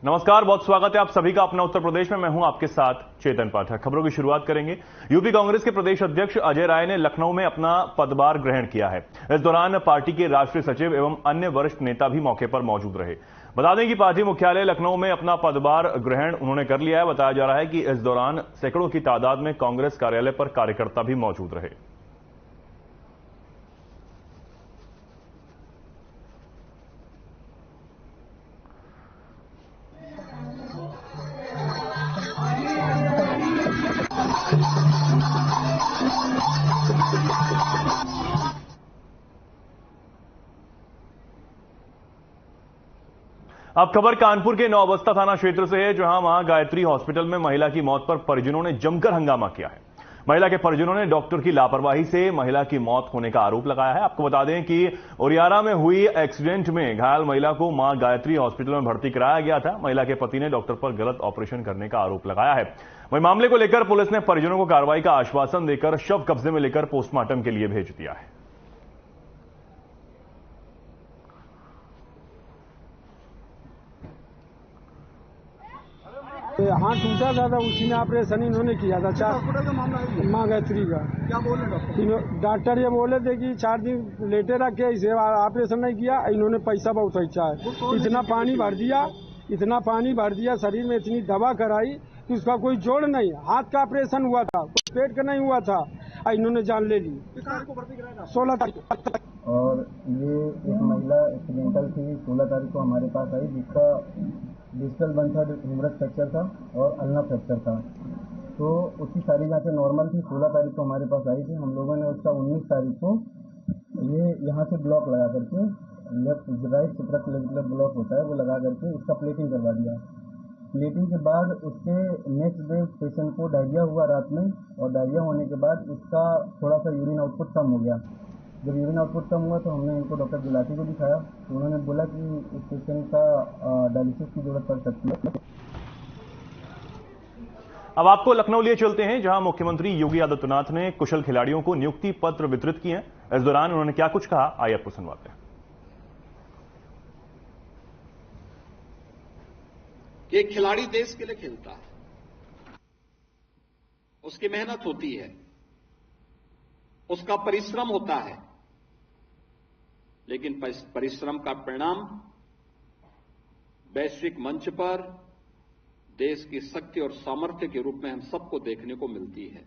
नमस्कार, बहुत स्वागत है आप सभी का अपना उत्तर प्रदेश में। मैं हूं आपके साथ चेतन पाठक। खबरों की शुरुआत करेंगे। यूपी कांग्रेस के प्रदेश अध्यक्ष अजय राय ने लखनऊ में अपना पदभार ग्रहण किया है। इस दौरान पार्टी के राष्ट्रीय सचिव एवं अन्य वरिष्ठ नेता भी मौके पर मौजूद रहे। बता दें कि पार्टी मुख्यालय लखनऊ में अपना पदभार ग्रहण उन्होंने कर लिया है। बताया जा रहा है कि इस दौरान सैकड़ों की तादाद में कांग्रेस कार्यालय पर कार्यकर्ता भी मौजूद रहे। अब खबर कानपुर के नौबस्ता थाना क्षेत्र से है, जहां मां गायत्री हॉस्पिटल में महिला की मौत पर परिजनों ने जमकर हंगामा किया है। महिला के परिजनों ने डॉक्टर की लापरवाही से महिला की मौत होने का आरोप लगाया है। आपको बता दें कि उरियारा में हुई एक्सीडेंट में घायल महिला को मां गायत्री हॉस्पिटल में भर्ती कराया गया था। महिला के पति ने डॉक्टर पर गलत ऑपरेशन करने का आरोप लगाया है। वहीं मामले को लेकर पुलिस ने परिजनों को कार्रवाई का आश्वासन देकर शव कब्जे में लेकर पोस्टमार्टम के लिए भेज दिया है। हाथ टूटा था तो उसी में ऑपरेशन इन्होंने किया था। माँ गायत्री का क्या बोले डॉक्टर? ये बोले थे कि 4 दिन लेटे रखे, इसे ऑपरेशन नहीं किया। इन्होंने पैसा बहुत अच्छा है, इतना पानी भर दिया शरीर में, इतनी दवा कराई कि उसका कोई जोड़ नहीं। हाथ का ऑपरेशन हुआ था, पेट का नहीं हुआ था। इन्होंने जान ले ली 16 तारीख। और ये एक महिला एक्सीडेंटल थी, 16 तारीख को हमारे पास आई, जिसका डिजिटल बन था, ह्यूमरस फ्रैक्चर था और अल्ना फ्रैक्चर था। तो उसकी सारी जांचें नॉर्मल थी। 16 तारीख को हमारे पास आई थी। हम लोगों ने उसका 19 तारीख को ये यहाँ से ब्लॉक लगा करके, लेफ्ट राइट सुप्राक्लेविकुलर ब्लॉक होता है, वो लगा करके उसका प्लेटिंग करवा दिया। प्लेटिंग के बाद उसके नेक्स्ट डे पेशेंट को डायरिया हुआ रात में, और डायरिया होने के बाद उसका थोड़ा सा यूरिन आउटपुट कम हो गया। जब यूरिन आउटपुट कम हुआ तो हमने इनको डॉक्टर गुलाटी को दिखाया। तो उन्होंने बोला कि इस पेशेंट का डायलिसिस की जरूरत पड़ सकती है। अब आपको लखनऊ लिए चलते हैं, जहां मुख्यमंत्री योगी आदित्यनाथ ने कुशल खिलाड़ियों को नियुक्ति पत्र वितरित किए हैं। इस दौरान उन्होंने क्या कुछ कहा, आइए आपको सुनवाते हैं। एक खिलाड़ी देश के लिए खेलता है, उसकी मेहनत होती है, उसका परिश्रम होता है, लेकिन परिश्रम का परिणाम वैश्विक मंच पर देश की शक्ति और सामर्थ्य के रूप में हम सबको देखने को मिलती है।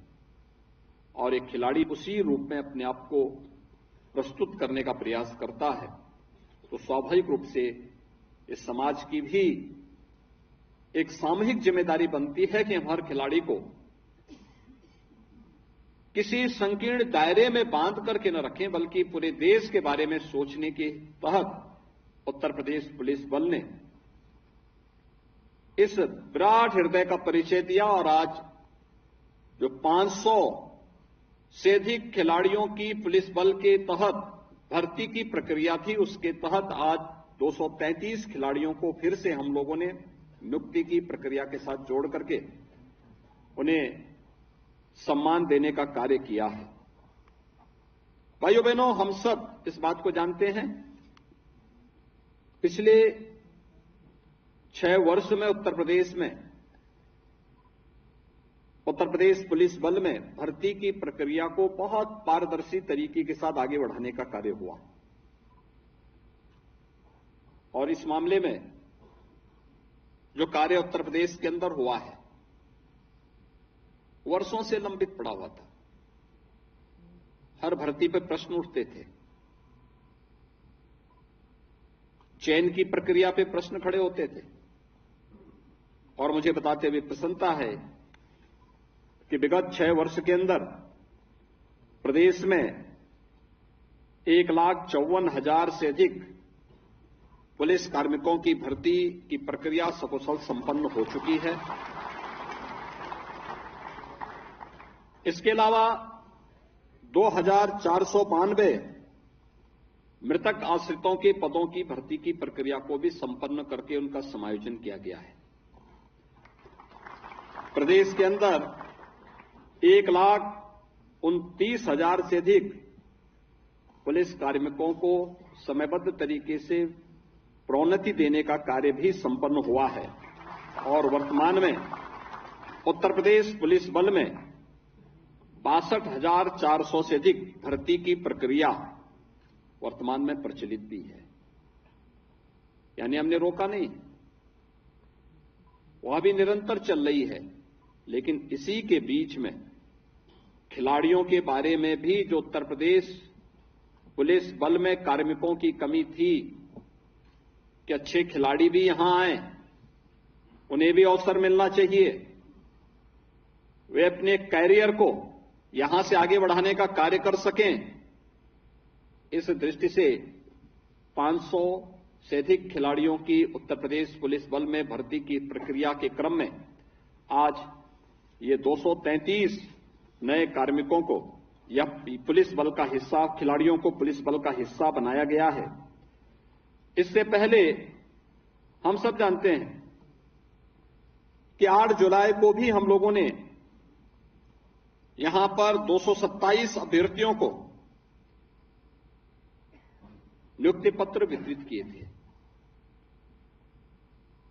और एक खिलाड़ी उसी रूप में अपने आप को प्रस्तुत करने का प्रयास करता है, तो स्वाभाविक रूप से इस समाज की भी एक सामूहिक जिम्मेदारी बनती है कि हम हर खिलाड़ी को किसी संकीर्ण दायरे में बांध करके न रखें, बल्कि पूरे देश के बारे में सोचने के तहत उत्तर प्रदेश पुलिस बल ने इस विराट हृदय का परिचय दिया। और आज जो 500 से अधिक खिलाड़ियों की पुलिस बल के तहत भर्ती की प्रक्रिया थी, उसके तहत आज 233 खिलाड़ियों को फिर से हम लोगों ने नियुक्ति की प्रक्रिया के साथ जोड़ करके उन्हें सम्मान देने का कार्य किया है। भाइयों बहनों, हम सब इस बात को जानते हैं, पिछले 6 वर्ष में उत्तर प्रदेश पुलिस बल में भर्ती की प्रक्रिया को बहुत पारदर्शी तरीके के साथ आगे बढ़ाने का कार्य हुआ। और इस मामले में जो कार्य उत्तर प्रदेश के अंदर हुआ है, वर्षों से लंबित पड़ा हुआ था। हर भर्ती पर प्रश्न उठते थे, चयन की प्रक्रिया पे प्रश्न खड़े होते थे। और मुझे बताते हुए प्रसन्नता है कि विगत 6 वर्ष के अंदर प्रदेश में 1,54,000 से अधिक पुलिस कार्मिकों की भर्ती की प्रक्रिया सकुशल संपन्न हो चुकी है। इसके अलावा 2,492 मृतक आश्रितों के पदों की भर्ती की प्रक्रिया को भी संपन्न करके उनका समायोजन किया गया है। प्रदेश के अंदर 1,29,000 से अधिक पुलिस कार्मिकों को समयबद्ध तरीके से प्रोन्नति देने का कार्य भी संपन्न हुआ है। और वर्तमान में उत्तर प्रदेश पुलिस बल में 62,400 से अधिक भर्ती की प्रक्रिया वर्तमान में प्रचलित भी है। यानी हमने रोका नहीं, वह भी निरंतर चल रही है। लेकिन इसी के बीच में खिलाड़ियों के बारे में भी जो उत्तर प्रदेश पुलिस बल में कार्मिकों की कमी थी कि अच्छे खिलाड़ी भी यहां आए, उन्हें भी अवसर मिलना चाहिए, वे अपने कैरियर को यहां से आगे बढ़ाने का कार्य कर सकें। इस दृष्टि से 500 से अधिक खिलाड़ियों की उत्तर प्रदेश पुलिस बल में भर्ती की प्रक्रिया के क्रम में आज ये 233 नए कार्मिकों को या पुलिस बल का हिस्सा, खिलाड़ियों को पुलिस बल का हिस्सा बनाया गया है। इससे पहले हम सब जानते हैं कि 8 जुलाई को भी हम लोगों ने यहां पर 227 अभ्यर्थियों को नियुक्ति पत्र वितरित किए थे।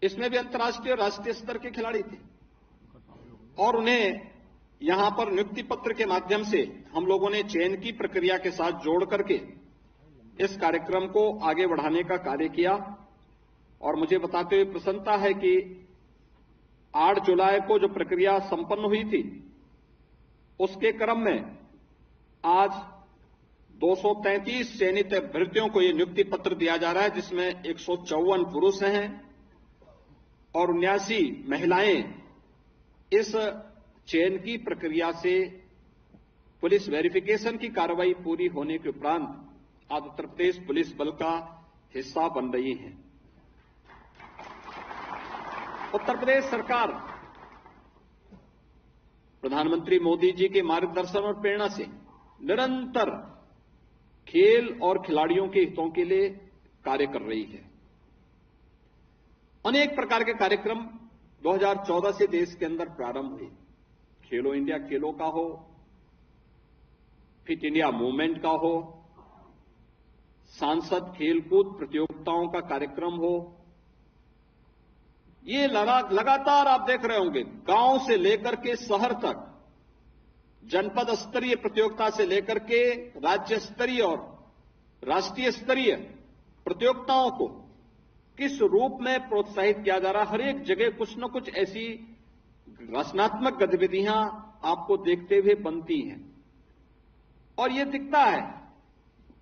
इसमें भी अंतर्राष्ट्रीय और राष्ट्रीय स्तर के खिलाड़ी थे और उन्हें यहां पर नियुक्ति पत्र के माध्यम से हम लोगों ने चयन की प्रक्रिया के साथ जोड़ करके इस कार्यक्रम को आगे बढ़ाने का कार्य किया। और मुझे बताते हुए प्रसन्नता है कि 8 जुलाई को जो प्रक्रिया संपन्न हुई थी, उसके क्रम में आज 233 चयनित अभ्यर्थियों को यह नियुक्ति पत्र दिया जा रहा है, जिसमें 154 पुरुष हैं और 79 महिलाएं इस चयन की प्रक्रिया से पुलिस वेरिफिकेशन की कार्रवाई पूरी होने के उपरांत आज उत्तर प्रदेश पुलिस बल का हिस्सा बन रही हैं। उत्तर प्रदेश सरकार प्रधानमंत्री मोदी जी के मार्गदर्शन और प्रेरणा से निरंतर खेल और खिलाड़ियों के हितों के लिए कार्य कर रही है। अनेक प्रकार के कार्यक्रम 2014 से देश के अंदर प्रारंभ हुए। खेलो इंडिया खेलों का हो, फिट इंडिया मूवमेंट का हो, सांसद खेलकूद प्रतियोगिताओं का कार्यक्रम हो, ये लगातार आप देख रहे होंगे, गांव से लेकर के शहर तक, जनपद स्तरीय प्रतियोगिता से लेकर के राज्य स्तरीय और राष्ट्रीय स्तरीय प्रतियोगिताओं को किस रूप में प्रोत्साहित किया जा रहा है। हर एक जगह कुछ न कुछ ऐसी रचनात्मक गतिविधियां आपको देखते हुए बनती हैं और यह दिखता है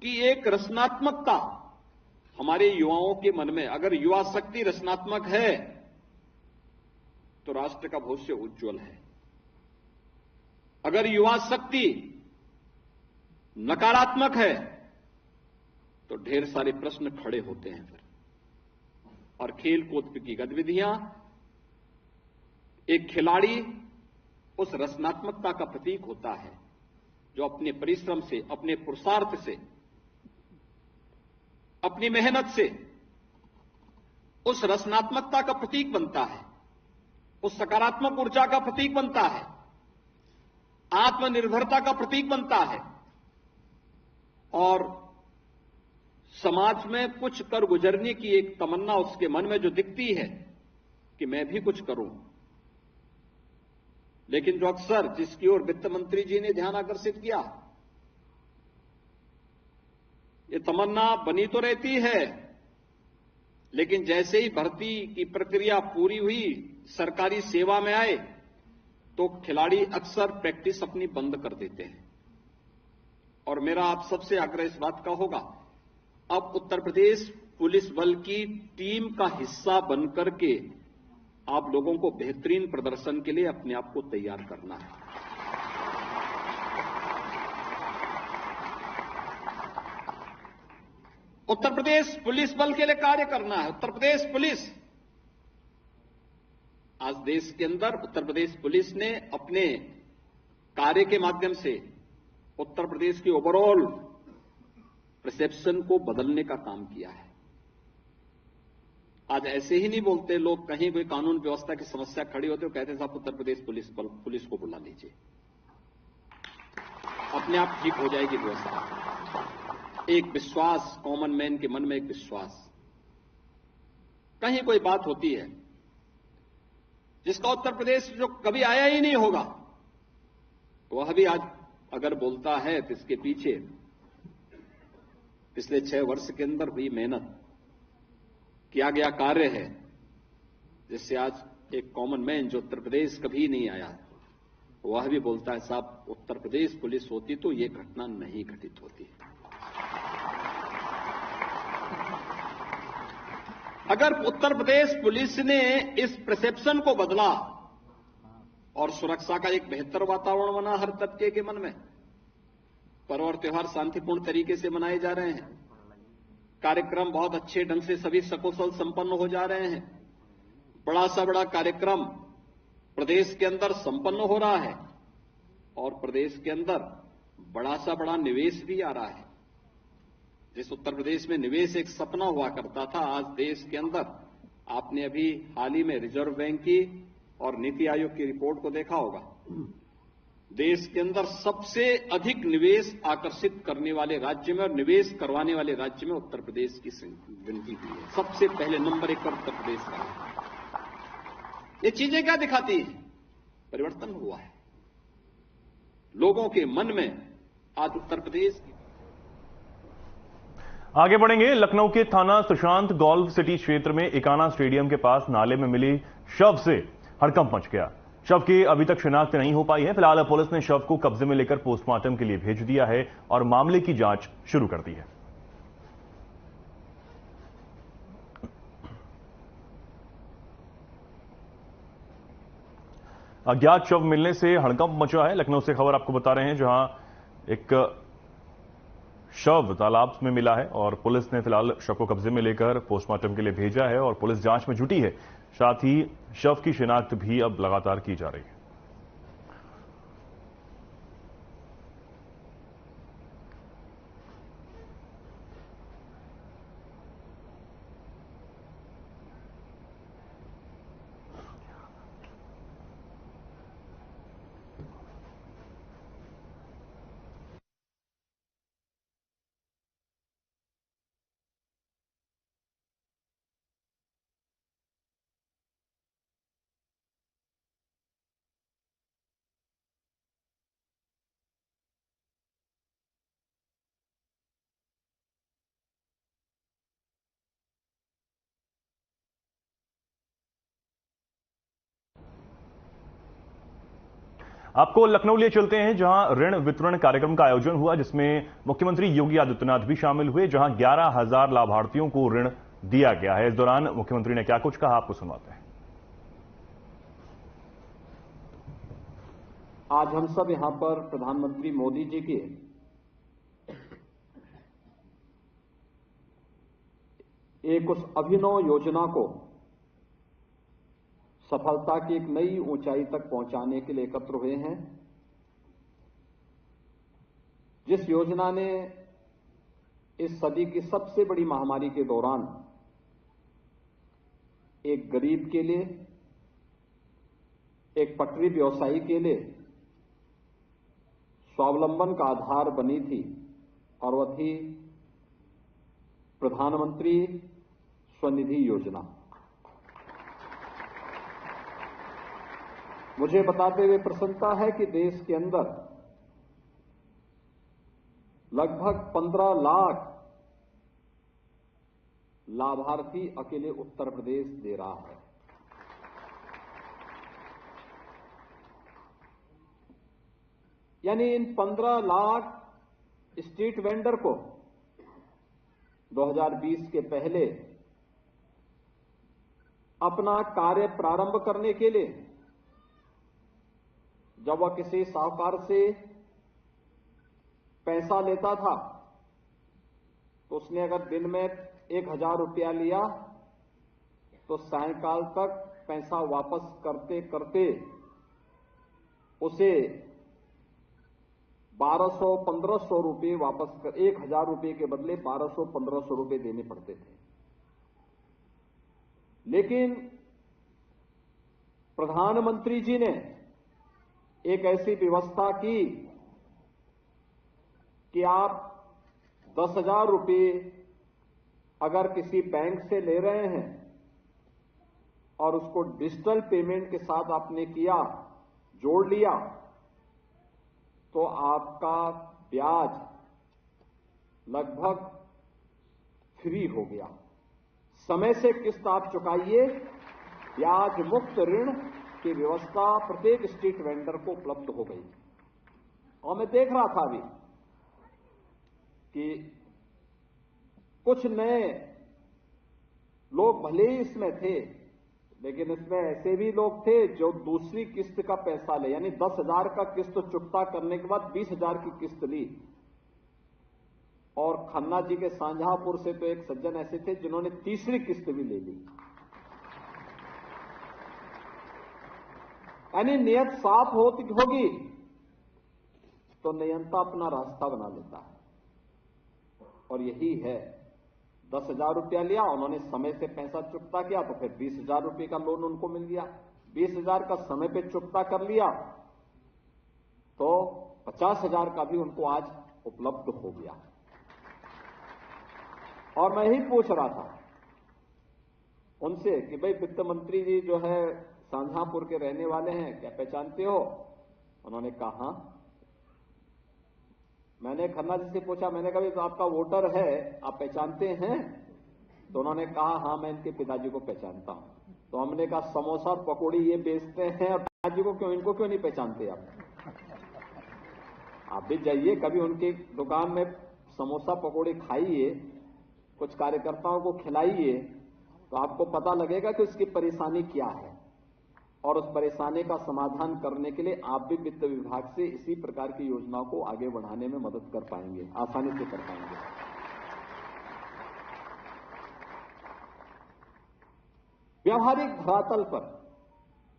कि एक रचनात्मकता हमारे युवाओं के मन में, अगर युवा शक्ति रचनात्मक है तो राष्ट्र का भविष्य उज्जवल है। अगर युवा शक्ति नकारात्मक है तो ढेर सारे प्रश्न खड़े होते हैं फिर। और खेल कूद की गतिविधियां, एक खिलाड़ी उस रचनात्मकता का प्रतीक होता है जो अपने परिश्रम से, अपने पुरुषार्थ से, अपनी मेहनत से उस रचनात्मकता का प्रतीक बनता है, उस सकारात्मक ऊर्जा का प्रतीक बनता है, आत्मनिर्भरता का प्रतीक बनता है और समाज में कुछ कर गुजरने की एक तमन्ना उसके मन में जो दिखती है कि मैं भी कुछ करूं। लेकिन जो अक्सर जिसकी ओर वित्त मंत्री जी ने ध्यान आकर्षित किया, ये तमन्ना बनी तो रहती है, लेकिन जैसे ही भर्ती की प्रक्रिया पूरी हुई, सरकारी सेवा में आए, तो खिलाड़ी अक्सर प्रैक्टिस अपनी बंद कर देते हैं। और मेरा आप सबसे आग्रह इस बात का होगा, अब उत्तर प्रदेश पुलिस बल की टीम का हिस्सा बनकर के आप लोगों को बेहतरीन प्रदर्शन के लिए अपने आप को तैयार करना है। उत्तर प्रदेश पुलिस बल के लिए कार्य करना है। उत्तर प्रदेश पुलिस, आज देश के अंदर उत्तर प्रदेश पुलिस ने अपने कार्य के माध्यम से उत्तर प्रदेश की ओवरऑल परसेप्शन को बदलने का काम किया है। आज ऐसे ही नहीं बोलते लोग, कहीं कोई कानून व्यवस्था की समस्या खड़ी होती है, कहते हैं साहब उत्तर प्रदेश पुलिस को बुला लीजिए, अपने आप ठीक हो जाएगी व्यवस्था। एक विश्वास, कॉमन मैन के मन में एक विश्वास। कहीं कोई बात होती है जिसका उत्तर प्रदेश जो कभी आया ही नहीं होगा, वह भी आज अगर बोलता है तो इसके पीछे पिछले 6 वर्ष के अंदर हुई मेहनत, किया गया कार्य है, जिससे आज एक कॉमन मैन जो उत्तर प्रदेश कभी नहीं आया, वह भी बोलता है साहब उत्तर प्रदेश पुलिस होती तो ये घटना नहीं घटित होती। अगर उत्तर प्रदेश पुलिस ने इस परसेप्शन को बदला और सुरक्षा का एक बेहतर वातावरण बना हर तबके के मन में, पर्व और त्योहार शांतिपूर्ण तरीके से मनाए जा रहे हैं, कार्यक्रम बहुत अच्छे ढंग से सभी सकुशल संपन्न हो जा रहे हैं, बड़ा सा बड़ा कार्यक्रम प्रदेश के अंदर संपन्न हो रहा है और प्रदेश के अंदर बड़ा सा बड़ा निवेश भी आ रहा है। जिस उत्तर प्रदेश में निवेश एक सपना हुआ करता था, आज देश के अंदर आपने अभी हाल ही में रिजर्व बैंक की और नीति आयोग की रिपोर्ट को देखा होगा, देश के अंदर सबसे अधिक निवेश आकर्षित करने वाले राज्य में और निवेश करवाने वाले राज्य में उत्तर प्रदेश की गिनती हुई है। सबसे पहले नंबर 1 पर उत्तर प्रदेश का। ये चीजें क्या दिखाती हैं? परिवर्तन हुआ है लोगों के मन में आज उत्तर प्रदेश की। आगे बढ़ेंगे। लखनऊ के थाना सुशांत गोल्फ सिटी क्षेत्र में इकाना स्टेडियम के पास नाले में मिली शव से हड़कंप मच गया। शव की अभी तक शिनाख्त नहीं हो पाई है। फिलहाल पुलिस ने शव को कब्जे में लेकर पोस्टमार्टम के लिए भेज दिया है और मामले की जांच शुरू कर दी है। अज्ञात शव मिलने से हड़कंप मचा है। लखनऊ से खबर आपको बता रहे हैं, जहां एक शव तालाब में मिला है और पुलिस ने फिलहाल शव को कब्जे में लेकर पोस्टमार्टम के लिए भेजा है और पुलिस जांच में जुटी है। साथ ही शव की शिनाख्त भी अब लगातार की जा रही है। आपको लखनऊ लिए चलते हैं, जहां ऋण वितरण कार्यक्रम का आयोजन हुआ, जिसमें मुख्यमंत्री योगी आदित्यनाथ भी शामिल हुए, जहां 11,000 लाभार्थियों को ऋण दिया गया है। इस दौरान मुख्यमंत्री ने क्या कुछ कहा, आपको सुनवाते हैं। आज हम सब यहां पर प्रधानमंत्री मोदी जी की एक उस अभिनव योजना को सफलता की एक नई ऊंचाई तक पहुंचाने के लिए एकत्र हुए हैं, जिस योजना ने इस सदी की सबसे बड़ी महामारी के दौरान एक गरीब के लिए, एक पटरी व्यवसायी के लिए स्वावलंबन का आधार बनी थी, और वह थी प्रधानमंत्री स्वनिधि योजना। मुझे बताते हुए प्रसन्नता है कि देश के अंदर लगभग 15 लाख लाभार्थी अकेले उत्तर प्रदेश दे रहा है। यानी इन 15 लाख स्ट्रीट वेंडर को 2020 के पहले अपना कार्य प्रारंभ करने के लिए जब वह किसी साहूकार से पैसा लेता था तो उसने अगर दिन में 1,000 रुपया लिया तो सायंकाल तक पैसा वापस करते करते उसे 1,200-1,500 रुपये वापस कर 1,000 रुपये के बदले 1,200-1,500 रुपये देने पड़ते थे। लेकिन प्रधानमंत्री जी ने एक ऐसी व्यवस्था की कि आप 10,000 रुपये अगर किसी बैंक से ले रहे हैं और उसको डिजिटल पेमेंट के साथ आपने किया, जोड़ लिया, तो आपका ब्याज लगभग फ्री हो गया। समय से किस्त आप चुकाइए, ब्याज मुक्त ऋण की व्यवस्था प्रत्येक स्ट्रीट वेंडर को उपलब्ध हो गई। और मैं देख रहा था अभी कि कुछ नए लोग भले ही इसमें थे, लेकिन इसमें ऐसे भी लोग थे जो दूसरी किस्त का पैसा ले, यानी 10,000 का किस्त चुकता करने के बाद 20,000 की किस्त ली। और खन्ना जी के शाहजहांपुर से तो एक सज्जन ऐसे थे जिन्होंने तीसरी किस्त भी ले ली। यानी नियत साफ होगी तो नियंता अपना रास्ता बना लेता है, और यही है। 10,000 रुपया लिया, उन्होंने समय से पैसा चुकता किया तो फिर 20,000 रुपये का लोन उनको मिल गया। 20,000 का समय पे चुकता कर लिया तो 50,000 का भी उनको आज उपलब्ध हो गया। और मैं ही पूछ रहा था उनसे कि भाई वित्त मंत्री जी जो है शाहजहांपुर के रहने वाले हैं, क्या पहचानते हो? उन्होंने कहा हाँ। मैंने खन्ना जी से पूछा, मैंने कहा तो आपका वोटर है, आप पहचानते हैं? तो उन्होंने कहा हाँ, मैं इनके पिताजी को पहचानता हूं। तो हमने कहा समोसा पकौड़ी ये बेचते हैं और पिताजी को क्यों, इनको क्यों नहीं पहचानते आप भी जाइए कभी उनकी दुकान में समोसा पकौड़ी खाइए, कुछ कार्यकर्ताओं को खिलाइए, तो आपको पता लगेगा कि उसकी परेशानी क्या है। और उस परेशानी का समाधान करने के लिए आप भी वित्त विभाग से इसी प्रकार की योजनाओं को आगे बढ़ाने में मदद कर पाएंगे, आसानी से कर पाएंगे। व्यावहारिक धरातल पर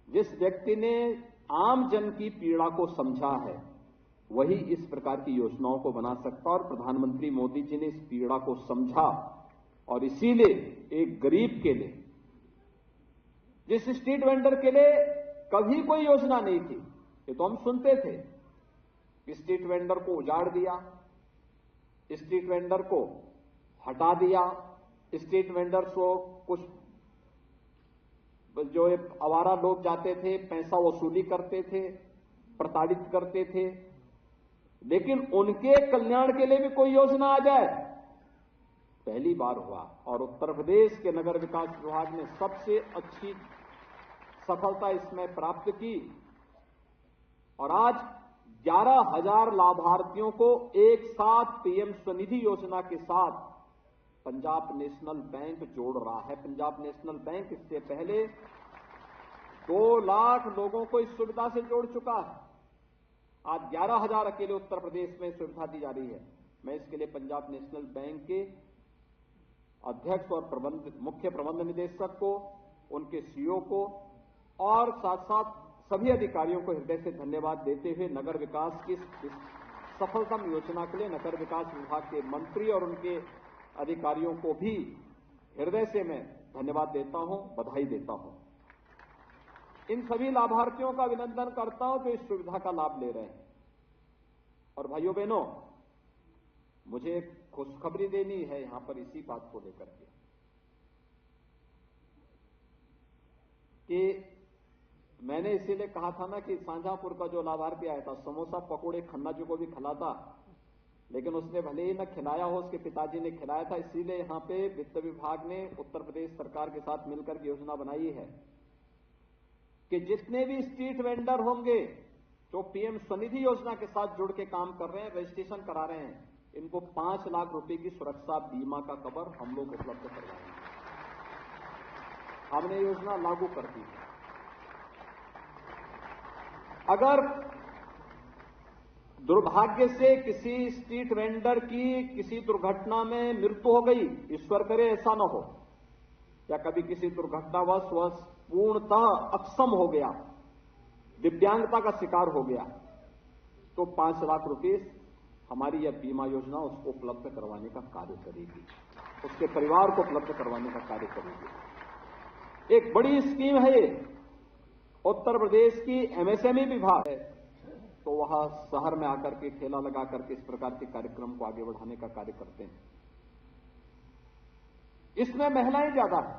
जिस व्यक्ति ने आम जन की पीड़ा को समझा है वही इस प्रकार की योजनाओं को बना सकता, और प्रधानमंत्री मोदी जी ने इस पीड़ा को समझा और इसीलिए एक गरीब के लिए, जिस स्ट्रीट वेंडर के लिए कभी कोई योजना नहीं थी, ये तो हम सुनते थे, स्ट्रीट वेंडर को उजाड़ दिया, स्ट्रीट वेंडर को हटा दिया, स्ट्रीट वेंडर्स को कुछ जो आवारा लोग जाते थे पैसा वसूली करते थे, प्रताड़ित करते थे, लेकिन उनके कल्याण के लिए भी कोई योजना आ जाए, पहली बार हुआ। और उत्तर प्रदेश के नगर विकास विभाग ने सबसे अच्छी सफलता इसमें प्राप्त की और आज 11,000 लाभार्थियों को एक साथ पीएम स्वनिधि योजना के साथ पंजाब नेशनल बैंक जोड़ रहा है। पंजाब नेशनल बैंक इससे पहले 2 लाख लोगों को इस सुविधा से जोड़ चुका है। आज 11,000 अकेले उत्तर प्रदेश में सुविधा दी जा रही है। मैं इसके लिए पंजाब नेशनल बैंक के अध्यक्ष और मुख्य प्रबंध निदेशक को, उनके सीईओ को और साथ साथ सभी अधिकारियों को हृदय से धन्यवाद देते हुए नगर विकास की इस सफलतम योजना के लिए नगर विकास विभाग के मंत्री और उनके अधिकारियों को भी हृदय से मैं धन्यवाद देता हूं, बधाई देता हूं। इन सभी लाभार्थियों का अभिनंदन करता हूं जो इस सुविधा का लाभ ले रहे हैं। और भाइयों बहनों, मुझे एक खुशखबरी देनी है यहां पर इसी बात को लेकर के कि मैंने इसीलिए कहा था ना कि शाहजहांपुर का जो लाभार्थी आया था समोसा पकौड़े खन्ना जी को भी खिलाता, लेकिन उसने भले ही न खिलाया हो, उसके पिताजी ने खिलाया था। इसीलिए यहां पे वित्त विभाग ने उत्तर प्रदेश सरकार के साथ मिलकर के योजना बनाई है कि जितने भी स्ट्रीट वेंडर होंगे जो पीएम स्वनिधि योजना के साथ जुड़ के काम कर रहे हैं, रजिस्ट्रेशन करा रहे हैं, इनको 5 लाख रुपए की सुरक्षा बीमा का कवर हम लोग उपलब्ध करवाएंगे। हमने योजना लागू कर दी है। अगर दुर्भाग्य से किसी स्ट्रीट वेंडर की किसी दुर्घटना में मृत्यु हो गई, ईश्वर करे ऐसा न हो, या कभी किसी दुर्घटनावश वह पूर्णतः अक्षम हो गया, दिव्यांगता का शिकार हो गया, तो 5 लाख रुपए हमारी यह बीमा योजना उसको उपलब्ध करवाने का कार्य करेगी, उसके परिवार को उपलब्ध करवाने का कार्य करेगी। एक बड़ी स्कीम है ये। उत्तर प्रदेश की एमएसएमई विभाग है, तो वह शहर में आकर के ठेला लगा करके इस प्रकार के कार्यक्रम को आगे बढ़ाने का कार्य करते हैं। इसमें महिलाएं ज्यादा हैं,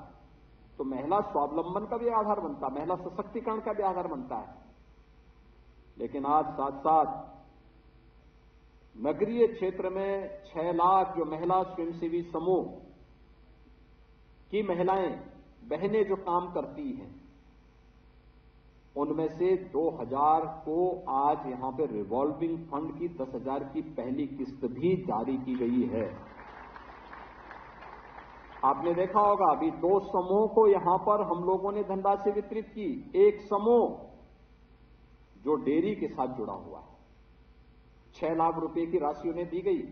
तो महिला स्वावलंबन का भी आधार बनता है, महिला सशक्तिकरण का भी आधार बनता है। लेकिन आज साथ साथ नगरीय क्षेत्र में 6 लाख जो महिला स्वयंसेवी समूह की महिलाएं बहनें जो काम करती हैं, उनमें से 2000 को आज यहां पे रिवॉल्विंग फंड की 10,000 की पहली किस्त भी जारी की गई है। आपने देखा होगा अभी 2 समूह को यहां पर हम लोगों ने धनराशि वितरित की। एक समूह जो डेयरी के साथ जुड़ा हुआ है, 6 लाख रुपए की राशि उन्हें दी गई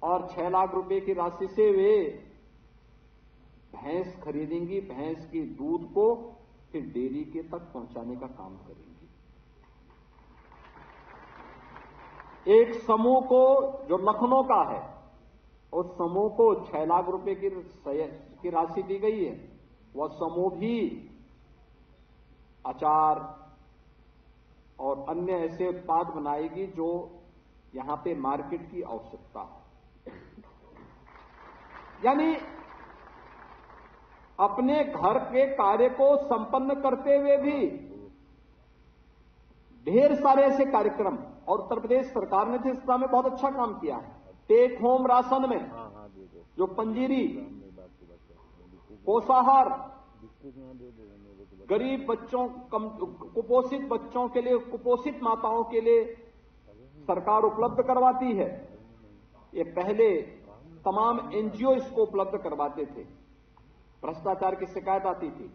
और 6 लाख रुपए की राशि से वे भैंस खरीदेंगी, भैंस की दूध को फिर डेयरी के तक पहुंचाने का काम करेंगी। एक समूह को जो लखनऊ का है, उस समूह को 6 लाख रुपए की राशि दी गई है। वह समूह भी अचार और अन्य ऐसे उत्पाद बनाएगी जो यहां पे मार्केट की आवश्यकता है। यानी अपने घर के कार्य को संपन्न करते हुए भी ढेर सारे ऐसे कार्यक्रम, और उत्तर प्रदेश सरकार ने इस दिशा में बहुत अच्छा काम किया है। टेक होम राशन में जो पंजीरी, पोषाहार, गरीब बच्चों, कुपोषित बच्चों के लिए, कुपोषित माताओं के लिए सरकार उपलब्ध करवाती है। ये पहले तमाम एनजीओ इसको उपलब्ध करवाते थे। भ्रष्टाचार की शिकायत आती थी,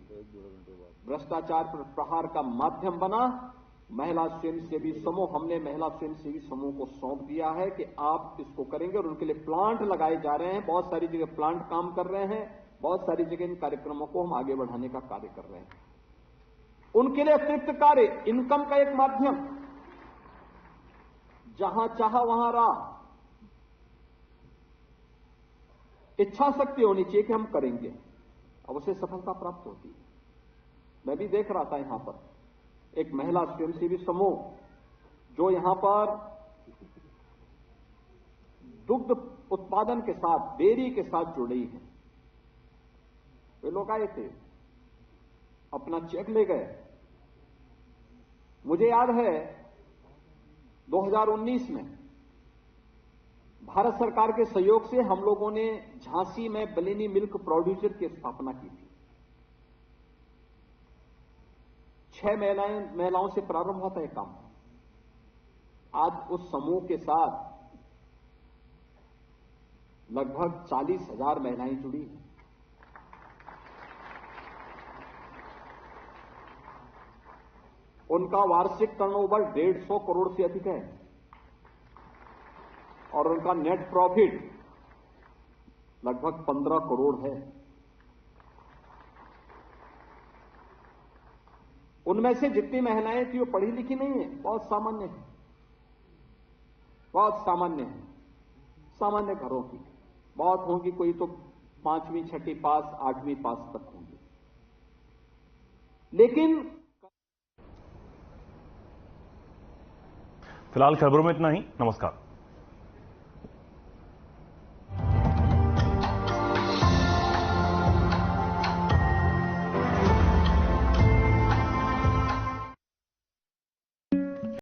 भ्रष्टाचार पर प्रहार का माध्यम बना महिला स्वयंसेवी समूह। हमने महिला स्वयंसेवी समूह को सौंप दिया है कि आप इसको करेंगे और उनके लिए प्लांट लगाए जा रहे हैं। बहुत सारी जगह प्लांट काम कर रहे हैं, बहुत सारी जगह इन कार्यक्रमों को हम आगे बढ़ाने का कार्य कर रहे हैं। उनके लिए अतिरिक्त कार्य, इनकम का एक माध्यम, जहां चाहा वहां राह, इच्छा शक्ति होनी चाहिए कि हम करेंगे, अब उसे सफलता प्राप्त होती है। मैं भी देख रहा था यहां पर एक महिला स्वयंसेवी समूह जो यहां पर दुग्ध उत्पादन के साथ, डेयरी के साथ जुड़ी है। वे लोग आए थे, अपना चेक ले गए। मुझे याद है 2019 में भारत सरकार के सहयोग से हम लोगों ने झांसी में बलिनी मिल्क प्रोड्यूसर की स्थापना की थी। 6 महिलाओं से प्रारंभ हुआ था यह काम। आज उस समूह के साथ लगभग 40,000 महिलाएं जुड़ी हैं। उनका वार्षिक टर्नओवर 150 करोड़ से अधिक है और उनका नेट प्रॉफिट लगभग 15 करोड़ है। उनमें से जितनी महिलाएं थी वो पढ़ी लिखी नहीं है, बहुत सामान्य है, बहुत सामान्य है, सामान्य घरों की। बहुत होंगी, कोई तो 5वीं 6वीं पास, 8वीं पास तक होंगी। लेकिन फिलहाल खबरों में इतना ही। नमस्कार।